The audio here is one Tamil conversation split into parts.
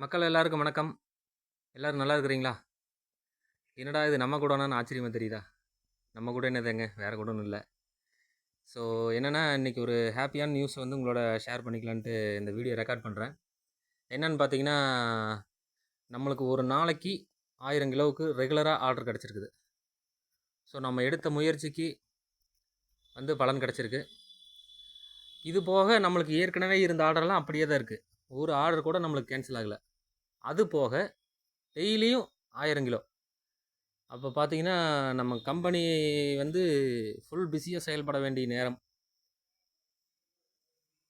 மக்கள் எல்லாருக்கும் வணக்கம். எல்லோரும் நல்லா இருக்கிறீங்களா? என்னடா இது நம்ம கூடனான்னு ஆச்சரியமாக தெரியுதா? நம்ம கூட என்னதுங்க, வேறு கூட ஒன்றும் இல்லை. ஸோ என்னென்னா, இன்றைக்கி ஒரு ஹாப்பியான நியூஸ் வந்து உங்களோட ஷேர் பண்ணிக்கலான்ட்டு இந்த வீடியோ ரெக்கார்ட் பண்ணுறேன். என்னென்னு பார்த்தீங்கன்னா, நம்மளுக்கு ஒரு நாளைக்கு 1000 கிலோவுக்கு ரெகுலராக ஆர்டர் கிடச்சிருக்குது. ஸோ நம்ம எடுத்த முயற்சிக்கு வந்து பலன் கிடச்சிருக்கு. இது போக நம்மளுக்கு ஏற்கனவே இருந்த ஆர்டர்லாம் அப்படியே தான் இருக்குது. ஒரு ஆர்டர் கூட நம்மளுக்கு கேன்சல் ஆகலை. அது போக டெய்லியும் 1000 கிலோ. அப்போ பார்த்தீங்கன்னா, நம்ம கம்பெனி வந்து ஃபுல் பிஸியாக செயல்பட வேண்டிய நேரம்.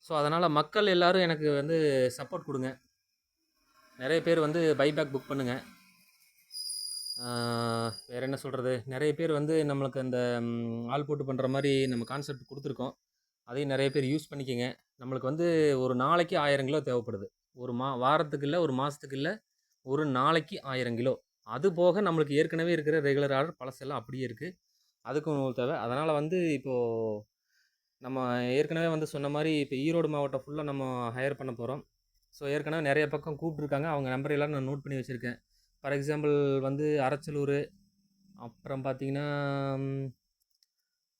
ஸோ அதனால் மக்கள் எல்லோரும் எனக்கு வந்து சப்போர்ட் கொடுங்க. நிறைய பேர் வந்து பைபேக் புக் பண்ணுங்கள். வேறு என்ன சொல்கிறது, நிறைய பேர் வந்து நம்மளுக்கு அந்த ஆள் போட்டு பண்ணுற மாதிரி நம்ம கான்செப்ட் கொடுத்துருக்கோம். அதையும் நிறைய பேர் யூஸ் பண்ணிக்கோங்க. நம்மளுக்கு வந்து ஒரு நாளைக்கு 1000 கிலோ தேவைப்படுது. ஒரு வாரத்துக்கு இல்லை, ஒரு மாதத்துக்கு இல்லை, ஒரு நாளைக்கு 1000 கிலோ. அது போக நம்மளுக்கு ஏற்கனவே இருக்கிற ரெகுலர் ஆர்டர் பழசெல்லாம் அப்படியே இருக்குது. அதுக்கும் நூல் தேவை. அதனால் வந்து இப்போது நம்ம ஏற்கனவே வந்து சொன்ன மாதிரி இப்போ ஈரோடு மாவட்டம் ஃபுல்லாக நம்ம ஹையர் பண்ண போகிறோம். ஸோ ஏற்கனவே நிறைய பக்கம் கூப்பிட்ருக்காங்க. அவங்க நம்பர் எல்லாம் நான் நோட் பண்ணி வச்சுருக்கேன். ஃபார் எக்ஸாம்பிள் வந்து அரச்சலூர், அப்புறம் பார்த்திங்கன்னா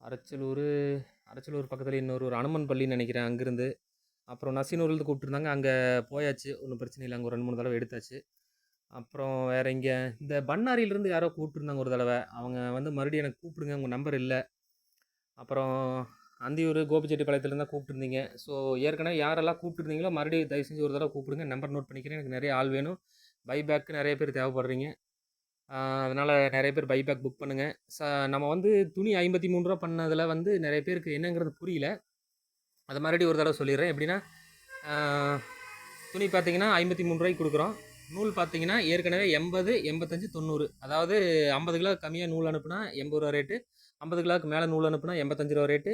அரச்சலூர் பக்கத்தில் இன்னொரு ஒரு அனுமன் பள்ளின்னு நினைக்கிறேன், அங்கேருந்து. அப்புறம் நசினூர்லேருந்து கூப்பிட்ருந்தாங்க, அங்கே போயாச்சு, ஒன்றும் பிரச்சனை இல்லை. அங்கே ஒரு 2-3 தடவை எடுத்தாச்சு. அப்புறம் வேறு இங்கே இந்த பண்ணாரியிலேருந்து யாரோ கூப்பிட்ருந்தாங்க ஒரு தடவை. அவங்க வந்து மறுபடியும் எனக்கு கூப்பிடுங்க, உங்கள் நம்பர் இல்லை. அப்புறம் அந்தியூர், கோபிச்செட்டிப்பாளையத்துலேருந்து தான் கூப்பிட்டுருந்தீங்க. ஸோ ஏற்கனவே யாரெல்லாம் கூப்பிட்டுருந்தீங்களோ மறுபடியும் தயவு செஞ்சு ஒரு தடவை கூப்பிடுங்க. நம்பர் நோட் பண்ணிக்கிறேன். எனக்கு நிறைய ஆள் வேணும். பைபேக்கு நிறைய பேர் தேவைப்படுறீங்க. அதனால் நிறைய பேர் பைபேக் புக் பண்ணுங்கள். நம்ம வந்து துணி 53 ரூபா பண்ணதில் வந்து நிறைய பேருக்கு என்னங்கிறது புரியல. அதை மறுபடியும் ஒரு தடவை சொல்லிடுறேன். எப்படின்னா, துணி பார்த்தீங்கன்னா 53 ரூபாய்க்கு கொடுக்குறோம். நூல் பார்த்தீங்கன்னா ஏற்கனவே 80, 85, 90. அதாவது 50 கிலோ கம்மியாக நூல் அனுப்புனா 80 ரூபா ரேட்டு, 50 கிலோவுக்கு மேலே நூல் அனுப்புனா 85 ரூபா ரேட்டு,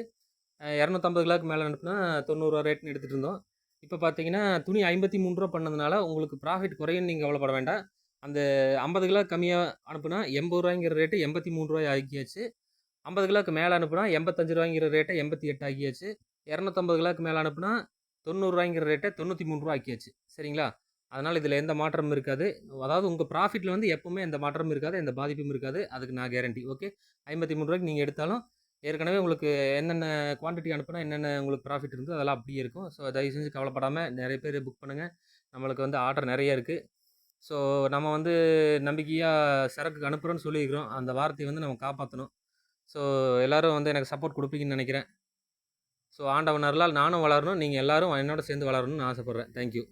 250 கிலோவுக்கு மேலே அனுப்புனா 90 ரூபா ரேட்டுன்னு எடுத்துகிட்டு இருந்தோம். இப்போ பார்த்தீங்கன்னா துணி 53 ரூபா பண்ணதுனால உங்களுக்கு ப்ராஃபிட் குறையுன்னு நீங்கள் கவலைப்பட வேண்டாம். அந்த 50 கிலோ கம்மியாக அனுப்புனா 80 ரூபாய்ங்கிற ரேட்டு 83 ரூபாய் ஆக்கியாச்சு. 50 கிலோவுக்கு மேலே அனுப்புனா 85 ரூபாய்ங்கிற ரேட்டை 88 ஆக்கியாச்சு. 250 கிலோவுக்கு மேலே அனுப்புனா 90 ரூபாய்ங்கிற ரேட்டை 93 ரூபா ஆக்கியாச்சு. சரிங்களா? அதனால் இதில் எந்த மாற்றமும் இருக்காது. அதாவது உங்கள் ப்ராஃபிட்டில் வந்து எப்போவுமே எந்த மாற்றமும் இருக்காது, எந்த பாதிப்பும் இருக்காது. அதுக்கு நான் கேரண்டி. ஓகே, 53 ரூபாய்க்கு நீங்கள் எடுத்தாலும் ஏற்கனவே உங்களுக்கு என்னென்ன குவான்டிட்டி அனுப்புனா என்னென்ன உங்களுக்கு ப்ராஃபிட் இருந்தோ அதெல்லாம் அப்படியே இருக்கும். ஸோ தயவு செஞ்சு கவலைப்படாமல் நிறைய பேர் புக் பண்ணுங்கள். நம்மளுக்கு வந்து ஆர்டர் நிறைய இருக்குது. ஸோ நம்ம வந்து நம்பிக்கையாக சரக்கு அனுப்புகிறோன்னு சொல்லியிருக்கிறோம். அந்த வார்த்தையை வந்து நம்ம காப்பாற்றணும். ஸோ எல்லோரும் வந்து எனக்கு சப்போர்ட் கொடுப்பீங்கன்னு நினைக்கிறேன். ஸோ ஆண்டவன் அருளால் நானும் வளரணும், நீங்கள் எல்லோரும் என்னோட சேர்ந்து வளரணும்னு ஆசைப்பட்றேன். தேங்க்யூ.